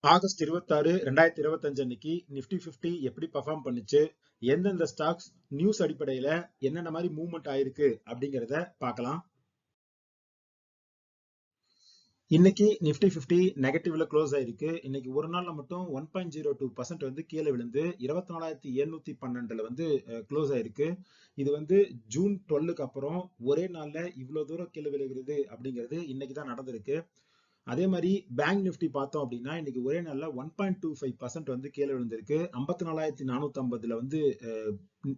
August 26 2025 அன்னைக்கு Nifty 50 எப்படி perform பண்ணுச்சு, எந்தெந்த ஸ்டாக்ஸ் நியூஸ் அடிப்படையில என்னென்ன மாதிரி மூவ்மெண்ட் ஆயிருக்கு அப்படிங்கிறத பார்க்கலாம். இன்னைக்கு நிஃப்டி 50 நெகட்டிவ்ல க்ளோஸ் ஆயிருக்கு. இன்னைக்கு ஒரு நாள்ல மட்டும் 1.02% வந்து கீழே விழுந்து 24,712 வந்து க்ளோஸ் ஆயிருக்கு. இது வந்து ஜூன் 12க்கு அப்புறம் ஒரே நாள்ல இவ்வளவு தூரம் கீழே விழுகிறது அப்படிங்கிறது இன்னைக்கு தான் நடந்திருக்கு. அதே மாதிரி பேங்க் நிஃப்டி பார்த்தோம் அப்படின்னா இன்னைக்கு ஒரே நாள்ல 1.25% வந்து கீழே விழுந்திருக்கு. 54,450 வந்து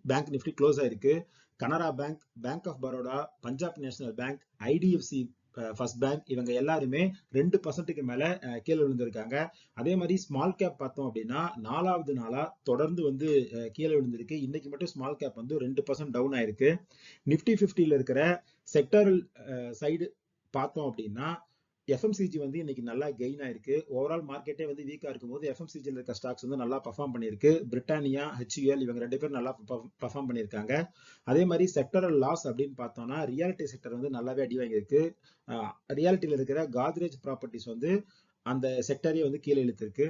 பேங்க் நிஃப்டி க்ளோஸ் ஆயிருக்கு. Canara bank, bank of Baroda, Punjab national bank, IDFC first bank இவங்க எல்லாருமே 2%க்கு மேல கீழே விழுந்திருக்காங்க. அதே மாதிரி ஸ்மால் கேப் பார்த்தோம் அப்படின்னா 4வது நாளா தொடர்ந்து வந்து கீழே விழுந்திருக்கு. இன்னைக்கு மட்டும் ஸ்மால் கேப் வந்து 2% டவுன் ஆயிருக்கு. நிஃப்டி 50ல இருக்கிற செக்டரல் சைடு பார்த்தோம் அப்படின்னா எஃப்எம்சிஜி வந்து இன்னைக்கு நல்லா கெயின் ஆயிருக்கு. ஓவரால் மார்க்கெட்டே வந்து வீக்கா இருக்கும்போது எஃப்எம்சிஜியில் இருக்க ஸ்டாக்ஸ் வந்து நல்லா பர்ஃபார்ம் பண்ணியிருக்கு. பிரிட்டானியா, ஹெச்யூஎல் இவங்க 2 பேரும் நல்லா பர்ஃபார்ம் பண்ணியிருக்காங்க. அதே மாதிரி செக்டரல் லாஸ் அப்படின்னு பார்த்தோம்னா ரியாலிட்டி செக்டர் வந்து நல்லாவே அடி வாங்கியிருக்கு. ரியாலிட்டியில இருக்கிற காத்ரேஜ் ப்ராப்பர்ட்டிஸ் வந்து அந்த செக்டரையே வந்து கீழே இழுத்திருக்கு.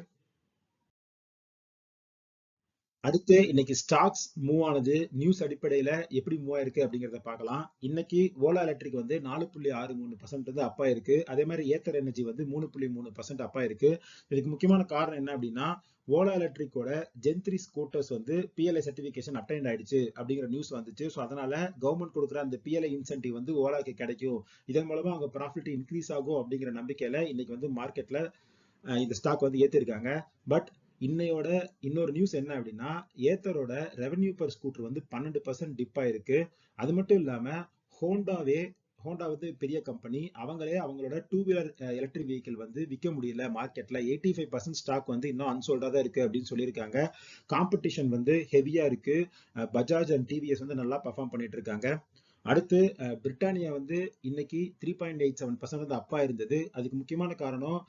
அடுத்து இன்னைக்கு ஸ்டாக்ஸ் மூவ் ஆனது நியூஸ் அடிப்படையில எப்படி மூவ் ஆயிருக்கு அப்படிங்கறத பார்க்கலாம். இன்னைக்கு ஓலா எலக்ட்ரிக் வந்து 4.63% வந்து அப்பா இருக்கு. அதே மாதிரி ஏத்தர் எனர்ஜி வந்து 3.3% அப்பா இருக்கு. இதுக்கு முக்கியமான காரணம் என்ன அப்படின்னா ஓலா எலக்ட்ரிக்கோட ஜென்3 ஸ்கூட்டர்ஸ் வந்து பிஎல்ஐ சர்டிபிகேஷன் அப்டைன் ஆயிடுச்சு அப்படிங்கிற நியூஸ் வந்துச்சு. ஸோ அதனால கவர்மெண்ட் கொடுக்குற அந்த பிஎல்ஐ இன்சென்டிவ் வந்து ஓலாக்கு கிடைக்கும். இதன் மூலமா அவங்க ப்ராஃபிட் இன்க்ரீஸ் ஆகும் அப்படிங்கிற நம்பிக்கையில இன்னைக்கு வந்து மார்க்கெட்ல இந்த ஸ்டாக் வந்து ஏத்திருக்காங்க. பட் இன்னையோட இன்னொரு நியூஸ் என்ன அப்படின்னா ஏத்தரோட ரெவன்யூ பர் ஸ்கூட்டர் வந்து 12% டிப் ஆயிருக்கு. அது மட்டும் இல்லாம ஹோண்டா வந்து பெரிய கம்பெனி, அவங்களே அவங்களோட டூ வீலர் எலக்ட்ரிக் வெஹிக்கிள் வந்து விற்க முடியல மார்க்கெட்ல. 85% ஸ்டாக் வந்து இன்னும் அன்சோல்டா தான் இருக்கு அப்படின்னு சொல்லியிருக்காங்க. காம்படிஷன் வந்து ஹெவியா இருக்கு. பஜாஜ் அண்ட் டிவிஎஸ் வந்து நல்லா பர்ஃபார்ம் பண்ணிட்டு இருக்காங்க. அடுத்து பிரிட்டானியா வந்து இன்னைக்கு 3.87% வந்து அப்பா இருந்தது. அதுக்கு முக்கியமான காரணம்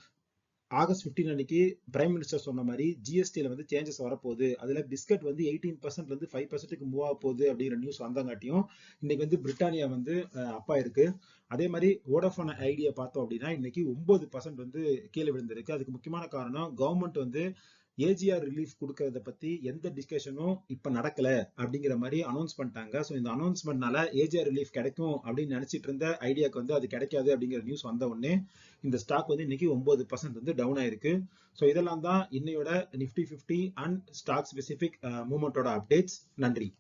ஆகஸ்ட் 15 அன்னைக்கு பிரைம் மினிஸ்டர் சொன்ன மாதிரி ஜிஎஸ்டியில வந்து சேஞ்சஸ் வரப்போகுது. அதுல பிஸ்கட் வந்து 18% இருந்து 5%க்கு மூவ் ஆக போகுது அப்படிங்கிற நியூஸ் வந்தங்காட்டியும் இன்னைக்கு வந்து பிரிட்டானியா வந்து அப்பா இருக்கு. அதே மாதிரி வோடாஃபோன் ஐடியா பார்த்தோம் அப்படின்னா இன்னைக்கு 9% வந்து கீழே விழுந்திருக்கு. அதுக்கு முக்கியமான காரணம் கவர்மெண்ட் வந்து ஏஜிஆர் ரிலீஃப் கொடுக்கறத பத்தி எந்த டிஸ்கஷனும் இப்ப நடக்கல அப்படிங்கிற மாதிரி அனௌன்ஸ் பண்ணிட்டாங்க. ஸோ இந்த அனௌன்ஸ்மெண்ட்னால ஏஜிஆர் ரிலீஃப் கிடைக்கும் அப்படின்னு நினைச்சிட்டு இருந்த ஐடியாக்கு வந்து அது கிடைக்காது அப்படிங்கிற நியூஸ் வந்த உடனே இந்த ஸ்டாக் வந்து இன்னைக்கு 9% வந்து டவுன் ஆயிருக்கு. ஸோ இதெல்லாம் தான் இன்னையோட நிஃப்டி 50 அண்ட் ஸ்டாக் ஸ்பெசிபிக் மூவ்மெண்டோட அப்டேட்ஸ். நன்றி.